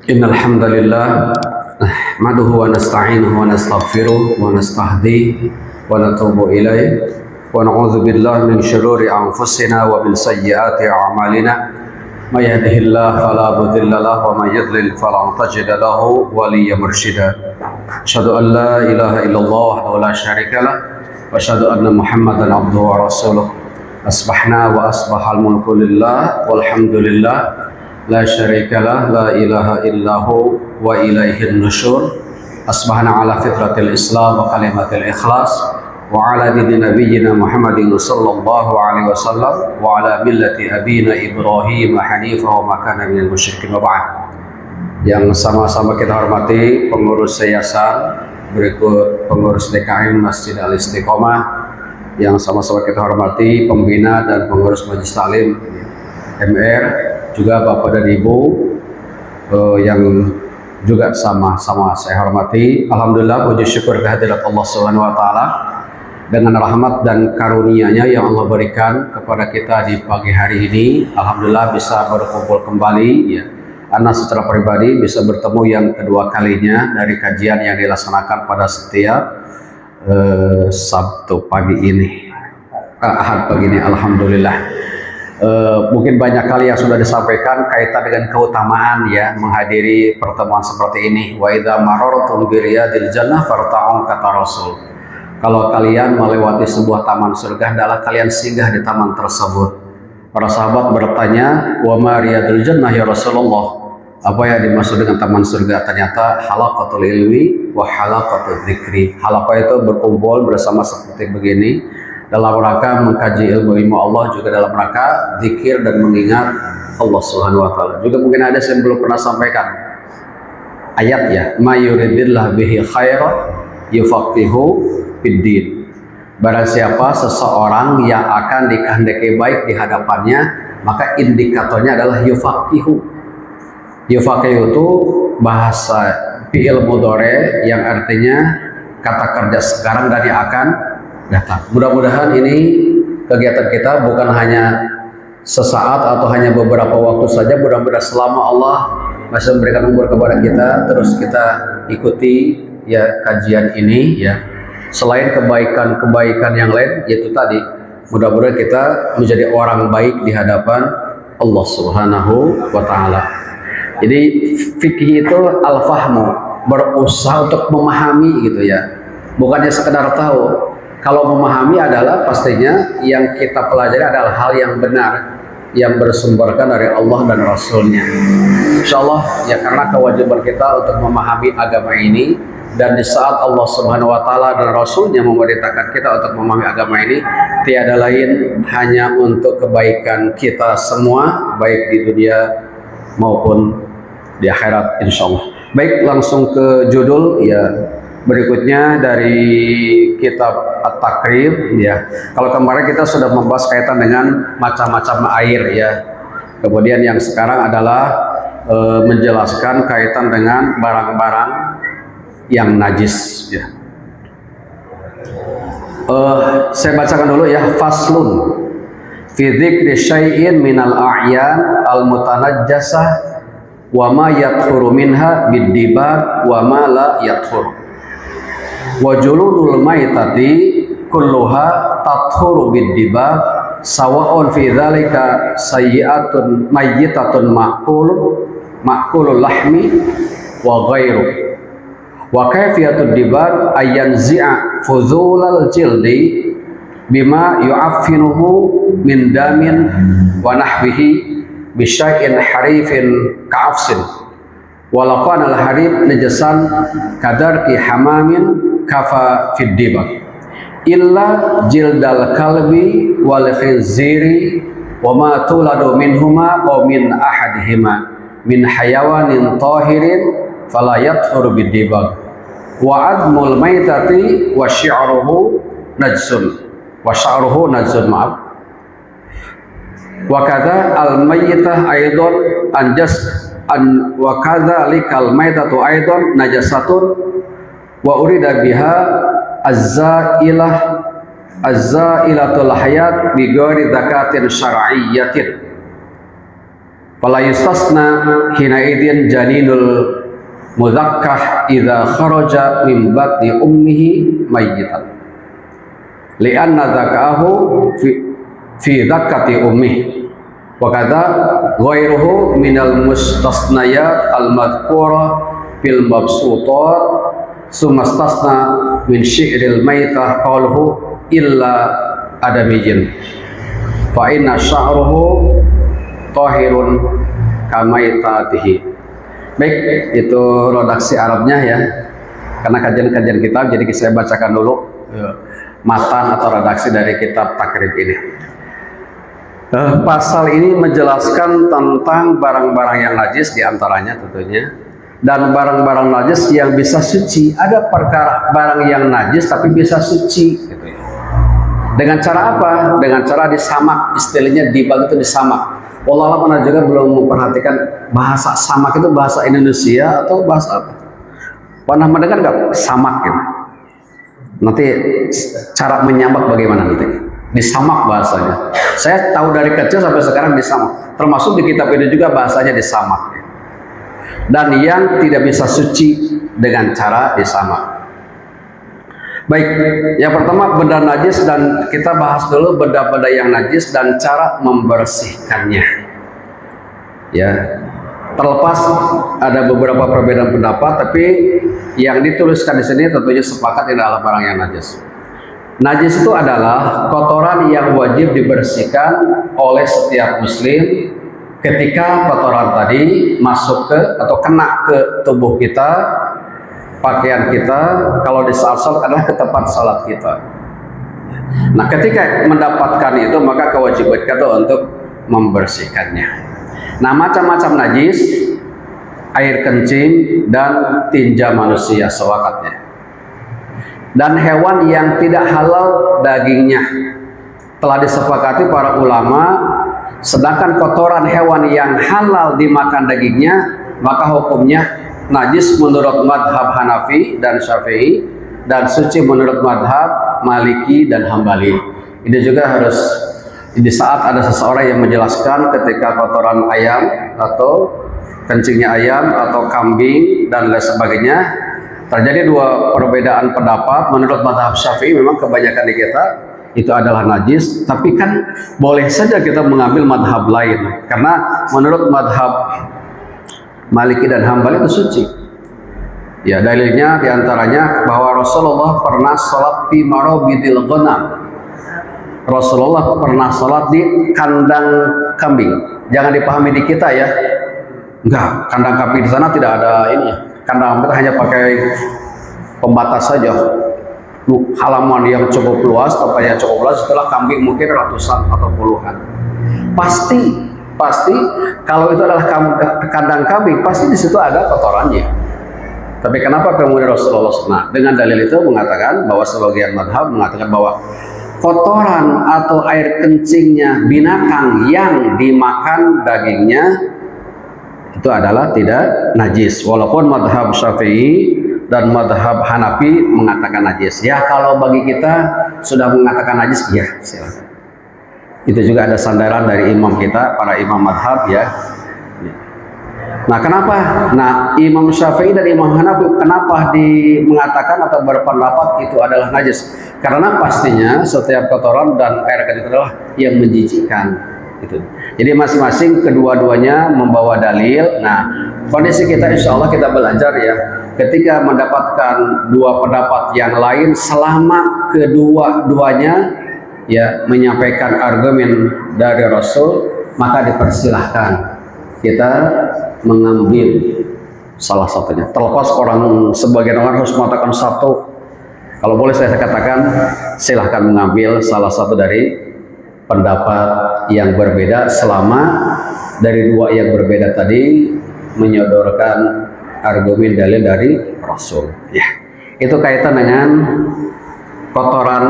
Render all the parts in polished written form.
Innal hamdalillah nahmaduhu wa nasta'inuhu wa nastaghfiruh wa nastahdihi wa natubu ilaih wa na'udzu billahi min syururi anfusina wa min sayyiati a'malina may yahdihillahu fala mudilla lahu wa may yudlil fala tajida lahu waliyyan mursyida. Asyhadu an la ilaha illallah wahdahu la syarika lah wa asyhadu anna Muhammadan abduhu wa rasuluh. Asbahna wa asbahal mulku lillah walhamdulillah la syarikalah la ilaha illahu wa ilaihin nusyur. Asbahna ala fitratil islam wa kalimatil ikhlas wa ala dini nabiyyina Muhammadin sallallahu alaihi wasallam wa ala millati abina Ibrahim hanifa wa ma kana minal musyrikin wa ba'd. Yang sama-sama kita hormati pengurus yayasan, berikut pengurus DKM Masjid Al Istiqomah, yang sama-sama kita hormati pembina dan pengurus Majelis Taklim MR, juga Bapak dan Ibu yang juga sama-sama saya hormati. Alhamdulillah, puji syukur kehadirat Allah Subhanahu wa taala dengan rahmat dan karunia-Nya yang Allah berikan kepada kita di pagi hari ini. Alhamdulillah bisa berkumpul kembali ya. Ana secara pribadi bisa bertemu yang kedua kalinya dari kajian yang dilaksanakan pada setiap Sabtu pagi ini, Ahad pagi ini. Alhamdulillah. Mungkin banyak kali yang sudah disampaikan kaitan dengan keutamaan ya menghadiri pertemuan seperti ini. Wa idza marartum bi riyadil jannah farta'u kata Rasul. Kalau kalian melewati sebuah taman surga, hendaklah kalian singgah di taman tersebut. Para sahabat bertanya, wa ma riyadul jannah ya Rasulullah? Apa yang dimaksud dengan taman surga? Ternyata halaqatul ilmi wa halaqatul dzikri. Halaqah itu berkumpul bersama seperti begini dalam rangka mengkaji ilmu Allah, juga dalam rangka zikir dan mengingat Allah Subhanahu wa taala. Juga mungkin ada yang belum pernah sampaikan ayat ya, may yuridillah bihi khairan yufaqihu fiddin. Barang siapa seseorang yang akan dikehendaki baik di hadapannya, maka indikatornya adalah yufaqihu. Yufaqihu itu bahasa fi'il mudhari yang artinya kata kerja sekarang dan yang akan datang. Mudah-mudahan ini kegiatan kita bukan hanya sesaat atau hanya beberapa waktu saja. Mudah-mudahan selama Allah masih memberikan umur kepada kita, terus kita ikuti ya kajian ini ya. Selain kebaikan-kebaikan yang lain, yaitu tadi mudah-mudahan kita menjadi orang baik di hadapan Allah Subhanahu wa taala. Jadi fikih itu al-fahmu, berusaha untuk memahami gitu ya. Bukannya sekedar tahu. Kalau memahami adalah pastinya yang kita pelajari adalah hal yang benar, yang bersumberkan dari Allah dan Rasulnya. Insya Allah ya, karena kewajiban kita untuk memahami agama ini, dan di saat Allah Subhanahu wa taala dan Rasulnya memerintahkan kita untuk memahami agama ini, tiada lain hanya untuk kebaikan kita semua, baik di dunia maupun di akhirat insya Allah. Baik, langsung ke judul ya. Berikutnya dari kitab At-Takrib ya. Kalau kemarin kita sudah membahas kaitan dengan macam-macam air ya. Kemudian yang sekarang adalah menjelaskan kaitan dengan barang-barang yang najis ya. Saya bacakan dulu ya. Faslun fi dzikri syai'in minal a'yan al-mutanajjasah wa ma yadkhuru minha bid-dibag wa ma la yadkhuru. Wa juludul maitati kulluha tathuru bid-dibag sawa'un fi dzalika sayyi'atun mayyitatun ma'kulul lahmi wa ghairu. Wa kayfiyatud dibag ayanzi'a fuzulal jildi bima yu'affinuhu min damin wa nahwihi bisyai'in harifin ka'afsin walaqan al-harib najasan kadarki hamamin kafa fid dibag illa jildal kalbi wal khinziri wa ma tuladu minhuma aw min ahadihima min hayawanin tahirin fala yathuru bid dibag wa admul maitati wa syi'ruhu najsun maaf. Wa kadza al mayyitah aidan wa kadza likal maitatu aidan najasatun wa urida biha az-zailatul hayat bi ghairi zakatin syar'iyyatin. Fala yustasna hina idin janinul mudzakkah idza kharaja min batni ummihi mayyitan li'anna dzakahu fi dzakati ummihi wa kadza ghairuhu minal mustasnayat al madhkura fil mabsutat sumastasna min syi'ril maitah qaluhu illa adamiyyin fa inna sya'ruhu tahirun kamaitatihi. Baik, itu redaksi Arabnya ya, karena kajian-kajian kitab, jadi saya bacakan dulu matan atau redaksi dari kitab takrib ini. Pasal ini menjelaskan tentang barang-barang yang najis, diantaranya tentunya, dan barang-barang najis yang bisa suci. Ada perkara barang yang najis tapi bisa suci gitu ya. Dengan cara apa? Dengan cara disamak, istilahnya dibagi itu disamak. Allah pernah juga belum memperhatikan bahasa samak itu bahasa Indonesia atau bahasa apa? Pernah mendengar nggak samak gitu? Nanti cara menyamak bagaimana nanti? Disamak bahasanya. Saya tahu dari kecil sampai sekarang disamak. Termasuk di kitab ini juga bahasanya disamak. Dan yang tidak bisa suci dengan cara disamak. Baik, yang pertama benda najis, dan kita bahas dulu benda-benda yang najis dan cara membersihkannya. Ya, terlepas ada beberapa perbedaan pendapat, tapi yang dituliskan di sini tentunya sepakat ini adalah barang yang najis. Najis itu adalah kotoran yang wajib dibersihkan oleh setiap muslim ketika kotoran tadi masuk ke atau kena ke tubuh kita, pakaian kita, kalau di saat salat adalah ke tempat salat kita. Nah, ketika mendapatkan itu maka kewajiban kita untuk membersihkannya. Nah, macam-macam najis, air kencing dan tinja manusia sewakatnya. Dan hewan yang tidak halal dagingnya telah disepakati para ulama, sedangkan kotoran hewan yang halal dimakan dagingnya maka hukumnya najis menurut madhab Hanafi dan Syafi'i, dan suci menurut madhab Maliki dan Hambali. Ini juga harus di saat ada seseorang yang menjelaskan ketika kotoran ayam atau kencingnya ayam atau kambing dan lain sebagainya, terjadi dua perbedaan pendapat. Menurut madhab Syafi'i memang kebanyakan di kita itu adalah najis, tapi kan boleh saja kita mengambil madhab lain, karena menurut madhab Maliki dan Hambali itu suci. Ya, dalilnya diantaranya bahwa Rasulullah pernah sholat di marobidil ghanam. Rasulullah pernah sholat di kandang kambing. Jangan dipahami di kita ya. Enggak, kandang kambing di sana tidak ada ini. Kandang kambing hanya pakai pembatas saja. Halaman yang cukup luas, tempatnya cukup luas, setelah kambing mungkin ratusan atau puluhan. Pasti kalau itu adalah kandang kambing, pasti di situ ada kotorannya. Tapi kenapa kemudian Rasulullah SAW dengan dalil itu mengatakan bahwa sebagian madhab mengatakan bahwa kotoran atau air kencingnya binatang yang dimakan dagingnya itu adalah tidak najis, walaupun madhab Syafi'i dan madhab Hanafi mengatakan najis. Ya, kalau bagi kita sudah mengatakan najis, ya silakan. Itu juga ada sandaran dari imam kita, para imam madhab ya. Nah, kenapa? Nah, Imam Syafi'i dan Imam Hanafi kenapa mengatakan atau berpendapat itu adalah najis? Karena pastinya setiap kotoran dan air kencing adalah yang menjijikkan. Itu. Jadi masing-masing kedua-duanya membawa dalil. Nah, kondisi kita insya Allah kita belajar ya. Ketika mendapatkan dua pendapat yang lain, selama kedua-duanya ya menyampaikan argumen dari Rasul, maka dipersilahkan kita mengambil salah satunya. Terlepas sebagian orang harus mengatakan satu, kalau boleh saya katakan silahkan mengambil salah satu dari pendapat yang berbeda, selama dari dua yang berbeda tadi menyodorkan argumen dalil dari Rasul. Ya, itu kaitan dengan kotoran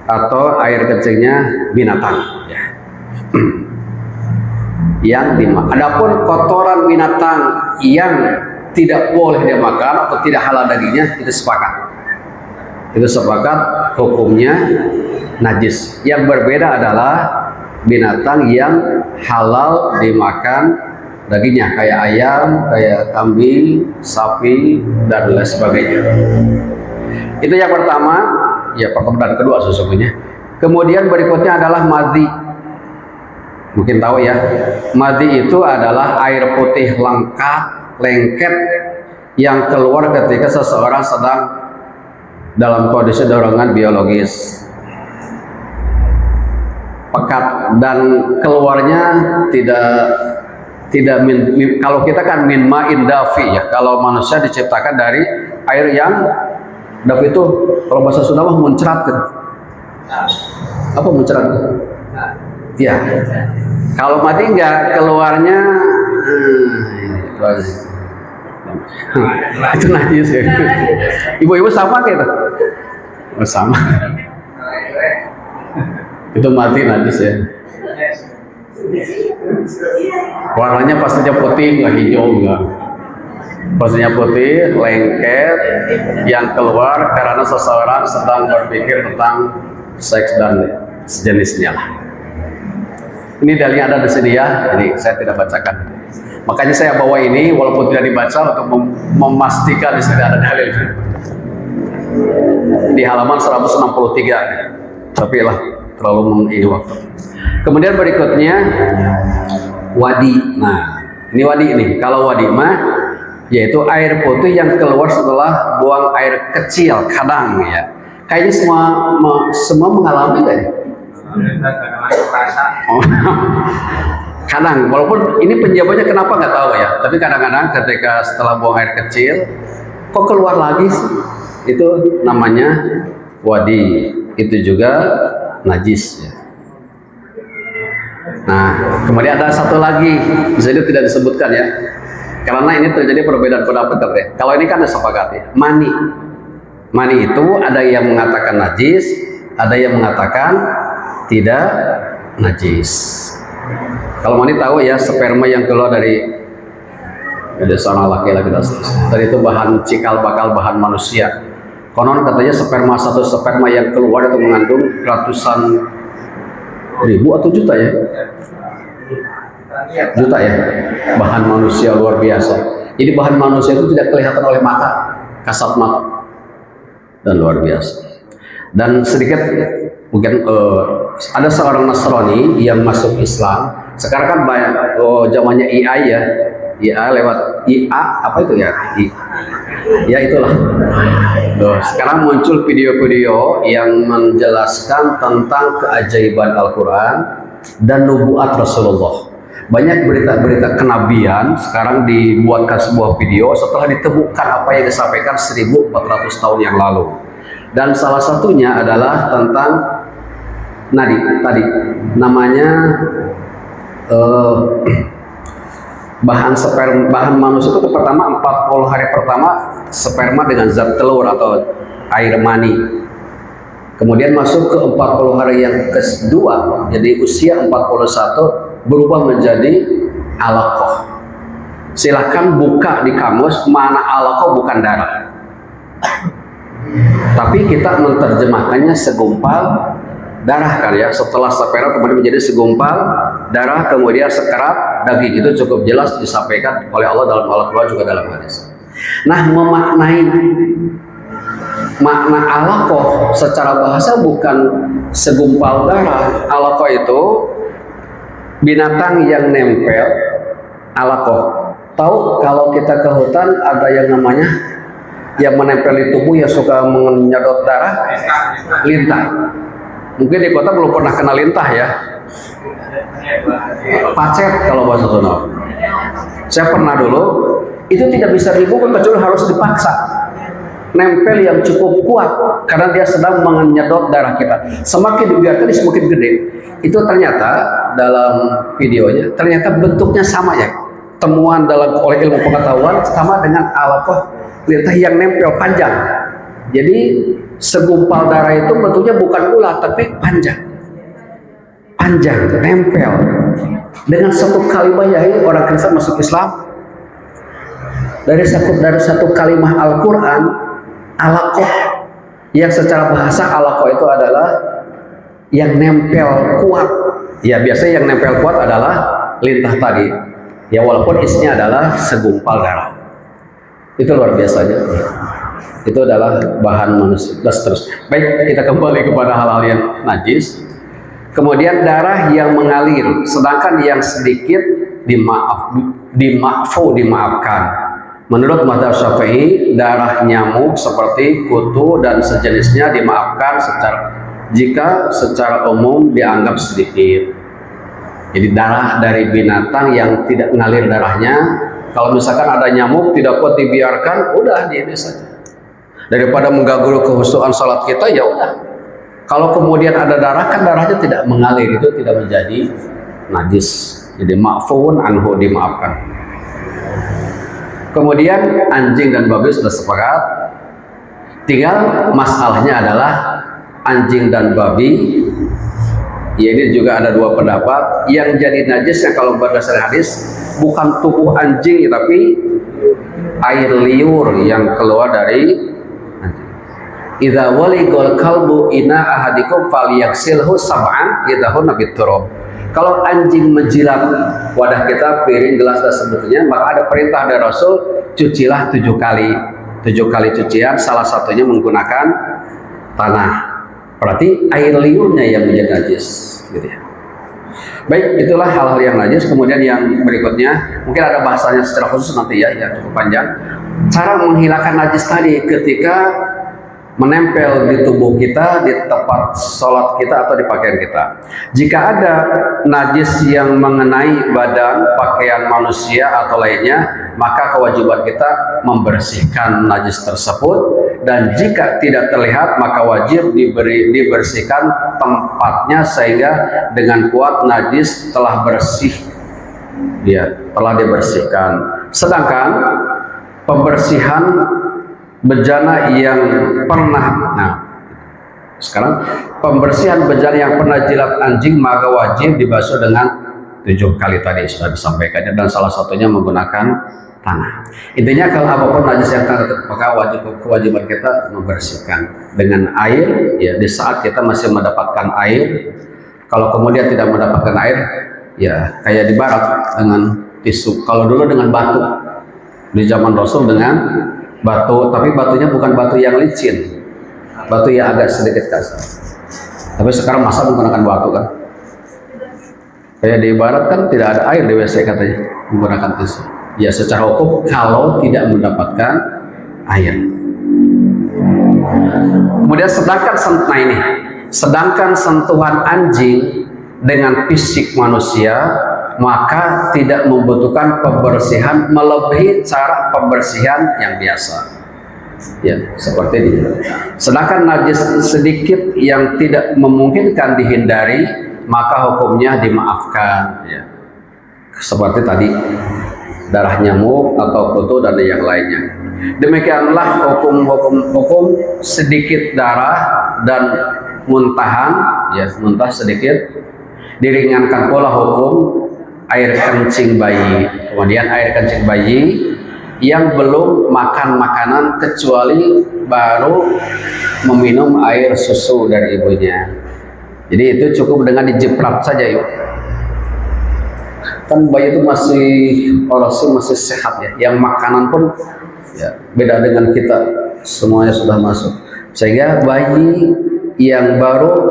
atau air kencingnya binatang. Ya. Yang dimakan. Adapun kotoran binatang yang tidak boleh dimakan atau tidak halal dagingnya, itu sepakat. Itu sepakat hukumnya najis. Yang berbeda adalah binatang yang halal dimakan dagingnya, kayak ayam, kayak kambing, sapi, dan lain sebagainya. Itu yang pertama, ya pertama dan kedua sesungguhnya. Kemudian berikutnya adalah madhi. Mungkin tahu ya, madhi itu adalah air putih lengket yang keluar ketika seseorang sedang dalam kondisi dorongan biologis pekat, dan keluarnya tidak kalau kita kan min ma'in dafi ya, kalau manusia diciptakan dari air yang dafi itu kalau bahasa Sunda mah muncrat kan. Apa muncrat? Ya. Kalau mati enggak, keluarnya itu najis ya. Ibu-ibu sama gitu. Sama. Itu mati najis ya. Warnanya pastinya putih, nggak hijau, enggak. Pastinya putih, lengket, yang keluar karena seseorang sedang berpikir tentang seks dan sejenisnya lah. Ini dalilnya ada di sini ya, jadi saya tidak bacakan. Makanya saya bawa ini walaupun tidak dibaca untuk memastikan di sini ada dalil. Di halaman 163, tapi lah terlalu mengini waktu. Kemudian berikutnya wadi. Nah, ini wadi ini. Kalau wadi mah yaitu air putih yang keluar setelah buang air kecil, kadang ya. Kayaknya semua mengalami kan? Oh. Kadang, walaupun ini penjawabannya kenapa nggak tahu ya. Tapi kadang-kadang ketika setelah buang air kecil, kok keluar lagi sih? Itu namanya wadi. Itu juga najis ya. Nah, kemudian ada satu lagi, bisa itu tidak disebutkan ya, karena ini terjadi perbedaan pendapat ya. Kalau ini kan disepakati, mani. Mani itu ada yang mengatakan najis, ada yang mengatakan tidak najis. Kalau mani tahu ya, sperma yang keluar dari seorang laki-laki dan itu bahan cikal bakal bahan manusia. Konon katanya satu sperma yang keluar itu mengandung ratusan ribu atau juta ya? Juta ya, bahan manusia luar biasa. Jadi bahan manusia itu tidak kelihatan oleh mata, kasat mata, dan luar biasa. Dan sedikit mungkin ada seorang Nasrani yang masuk Islam. Sekarang kan banyak zamannya AI ya, IA lewat IA apa itu ya? Ya itulah. Sekarang muncul video-video yang menjelaskan tentang keajaiban Al-Quran dan nubuat Rasulullah. Banyak berita-berita kenabian sekarang dibuatkan sebuah video setelah ditemukan apa yang disampaikan 1400 tahun yang lalu. Dan salah satunya adalah tentang tadi namanya bahan manusia itu pertama 40 hari pertama sperma dengan zat telur atau air mani. Kemudian masuk ke 40 hari yang kedua, jadi usia 41 berubah menjadi alaqah. Silahkan buka di kamus mana alaqah bukan darah. Tapi kita menerjemahkannya segumpal darah kan ya. Setelah sperma kemudian menjadi segumpal darah, kemudian sekerat daging. Itu cukup jelas disampaikan oleh Allah dalam Al-Quran juga dalam hadis. Nah, memaknai makna alaqah secara bahasa bukan segumpal darah. Alaqah itu binatang yang nempel. Alaqah. Tahu kalau kita ke hutan ada yang namanya yang menempel di tubuh yang suka menyedot darah? Lintah. Mungkin di kota belum pernah kena lintah ya. Pacet kalau bahasa Sunda. Saya pernah dulu, itu tidak bisa dibuka kecuali harus dipaksa. Nempel yang cukup kuat karena dia sedang menyedot darah kita. Semakin dibiarkan semakin gede. Itu ternyata dalam videonya ternyata bentuknya sama ya. Temuan oleh ilmu pengetahuan sama dengan alaqah lintah yang nempel panjang. Jadi segumpal darah itu bentuknya bukan ulat tapi panjang, nempel. Dengan satu kalimat ya orang Kristen masuk Islam dari satu kalimat Al-Quran, alaqah, yang secara bahasa alaqah itu adalah yang nempel kuat, Ya biasanya yang nempel kuat adalah lintah tadi. Ya walaupun isinya adalah segumpal darah. Itu luar biasanya. Itu adalah bahan manusia. Terus. Baik, kita kembali kepada hal-hal yang najis. Kemudian darah yang mengalir, sedangkan yang sedikit dimaafkan. Menurut mazhab Syafi'i, darah nyamuk seperti kutu dan sejenisnya dimaafkan jika secara umum dianggap sedikit. Jadi darah dari binatang yang tidak mengalir darahnya, kalau misalkan ada nyamuk tidak kuat dibiarkan, udah ini saja. Daripada mengganggu kehusuan salat kita, ya udah. Kalau kemudian ada darah, kan darahnya tidak mengalir, itu tidak menjadi najis. Jadi ma'fun anhu, dimaafkan. Kemudian anjing dan babi sudah sepakat. Tinggal masalahnya adalah anjing dan babi. Ya, ini juga ada dua pendapat. Yang jadi najisnya kalau berdasarkan hadis bukan tubuh anjing, tapi air liur yang keluar dari anjing. Idza waligol kalbu ina ahadikum falyaksilhu sab'an idza hunna biturab. Kalau anjing menjilat wadah kita, piring, gelas dan sebagainya, maka ada perintah dari Rasul, cucilah 7 kali. 7 kali cucian, salah satunya menggunakan tanah. Berarti air liurnya yang menjadi najis, gitu ya. Baik, itulah hal-hal yang najis. Kemudian yang berikutnya, mungkin ada bahasanya secara khusus nanti ya, yang cukup panjang. Cara menghilangkan najis tadi ketika menempel di tubuh kita, di tempat sholat kita atau di pakaian kita. Jika ada najis yang mengenai badan, pakaian manusia atau lainnya, maka kewajiban kita membersihkan najis tersebut. Dan jika tidak terlihat, maka wajib dibersihkan tempatnya sehingga dengan kuat najis telah bersih, ya, telah dibersihkan. Sedangkan pembersihan bejana yang pembersihan bejana yang pernah jilat anjing maka wajib dibasuh dengan 7 kali tadi sudah disampaikannya, dan salah satunya menggunakan tanah. Intinya kalau apapun najis yang terdapat, maka kewajiban kita membersihkan dengan air, ya, di saat kita masih mendapatkan air. Kalau kemudian tidak mendapatkan air, ya kayak di barat dengan tisu. Kalau dulu dengan batu, di zaman Rasul dengan batu, tapi batunya bukan batu yang licin, batu yang agak sedikit kasar. Tapi sekarang masa menggunakan batu kan? Kayak di barat kan tidak ada air di WC katanya, menggunakan tisu. Ya secara hukum kalau tidak mendapatkan air. Kemudian sedangkan sentuhan anjing dengan fisik manusia maka tidak membutuhkan pembersihan melebihi cara pembersihan yang biasa. Ya, seperti ini. Sedangkan najis sedikit yang tidak memungkinkan dihindari, maka hukumnya dimaafkan. Ya. Seperti tadi, darah nyamuk atau kutu dan yang lainnya. Demikianlah hukum sedikit darah dan muntahan, ya, muntah sedikit. Diringankan pula hukum air kencing bayi. Kemudian air kencing bayi yang belum makan makanan kecuali baru meminum air susu dari ibunya. Jadi itu cukup dengan dijeprat saja, yuk. Kan bayi itu masih sehat ya. Yang makanan pun ya, beda dengan kita, semuanya sudah masuk. Sehingga bayi yang baru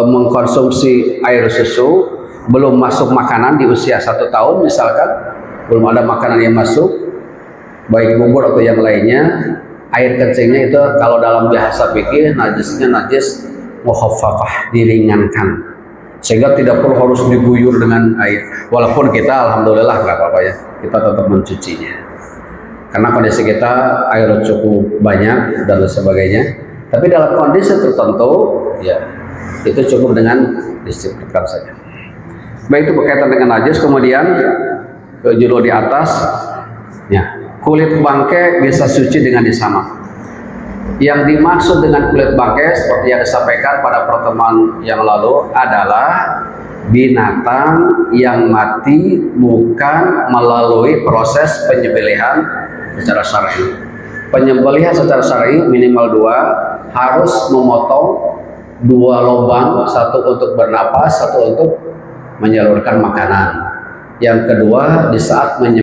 mengkonsumsi air susu, belum masuk makanan di usia 1 tahun misalkan, belum ada makanan yang masuk, baik bubur atau yang lainnya, air kencingnya itu kalau dalam bahasa fikih najisnya najis mukhaffafah, diringankan, sehingga tidak perlu harus diguyur dengan air. Walaupun kita alhamdulillah nggak apa-apa ya, kita tetap mencucinya karena kondisi kita air cukup banyak dan sebagainya. Tapi dalam kondisi tertentu ya itu cukup dengan disiplinkan saja. Baik, itu berkaitan dengan najis. Kemudian ke judul di atas, ya, kulit bangkai bisa suci dengan disamak. Yang dimaksud dengan kulit bangkai seperti yang disampaikan pada pertemuan yang lalu adalah binatang yang mati bukan melalui proses penyembelihan secara syar'i. Penyembelihan secara syar'i minimal 2, harus memotong dua lubang, satu untuk bernapas, satu untuk menyalurkan makanan. Yang kedua, di saat